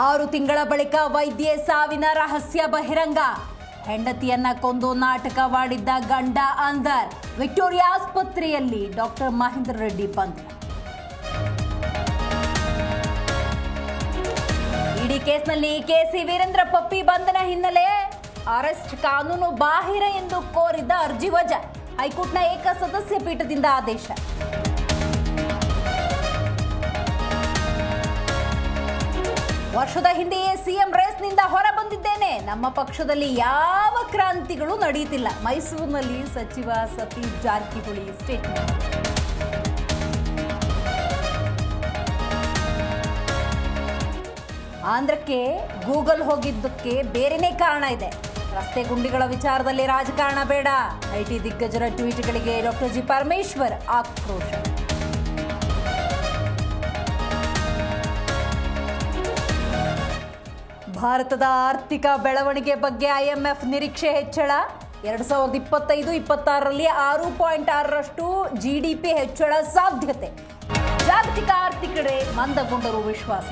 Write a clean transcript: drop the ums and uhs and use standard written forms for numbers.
6 ತಿಂಗಳ ಬಳಿಕ ವೈದ್ಯೆ ಸಾವಿನ ರಹಸ್ಯ ಬಹಿರಂಗ. ಹೆಂಡತಿಯನ್ನ ಕೊಂದು ನಾಟಕವಾಡಿದ್ದ ಗಂಡ ಅಂದರ್. ವಿಕ್ಟೋರಿಯಾ ಆಸ್ಪತ್ರೆಯಲ್ಲಿ ಡಾಕ್ಟರ್ ಮಹೇಂದ್ರ ರೆಡ್ಡಿ ಬಂಧನ. ಇಡಿ ಕೇಸ್ನಲ್ಲಿ ಕೆಸಿ ವೀರೇಂದ್ರ ಪಪ್ಪಿ ಬಂಧನ ಹಿನ್ನೆಲೆ ಅರೆಸ್ಟ್ ಕಾನೂನು ಬಾಹಿರ ಎಂದು ಕೋರಿದ್ದ ಅರ್ಜಿ ವಜಾ. ಹೈಕೋರ್ಟ್ನ ಏಕಸದಸ್ಯ ಪೀಠದಿಂದ ಆದೇಶ. ವರ್ಷದ ಹಿಂದೆಯೇ ಸಿಎಂ ರೇಸ್ನಿಂದ ಹೊರಬಂದಿದ್ದೇನೆ. ನಮ್ಮ ಪಕ್ಷದಲ್ಲಿ ಯಾವ ಕ್ರಾಂತಿಗಳು ನಡೆಯುತ್ತಿಲ್ಲ. ಮೈಸೂರಿನಲ್ಲಿ ಸಚಿವ ಸತೀಶ್ ಜಾರಕಿಹೊಳಿ ಸ್ಟೇಟ್ಮೆಂಟ್. ಆಂಧ್ರಕ್ಕೆ ಗೂಗಲ್ ಹೋಗಿದ್ದಕ್ಕೆ ಬೇರೆನೇ ಕಾರಣ ಇದೆ. ರಸ್ತೆ ಗುಂಡಿಗಳ ವಿಚಾರದಲ್ಲಿ ರಾಜಕಾರಣ ಬೇಡ. ಐಟಿ ದಿಗ್ಗಜರ ಟ್ವೀಟ್ಗಳಿಗೆ ಡಾಕ್ಟರ್ ಜಿ ಪರಮೇಶ್ವರ್ ಆಕ್ರೋಶ. ಭಾರತದ ಆರ್ಥಿಕ ಬೆಳವಣಿಗೆ ಬಗ್ಗೆ ಐಎಂಎಫ್ ನಿರೀಕ್ಷೆ ಹೆಚ್ಚಳ. 2025-26ರಲ್ಲಿ 6.6ರಷ್ಟು ಜಿಡಿಪಿ ಹೆಚ್ಚಳ ಸಾಧ್ಯತೆ. ಜಾಗತಿಕ ಆರ್ಥಿಕತೆ ಮಂದಗೊಂಡರೂ ವಿಶ್ವಾಸ.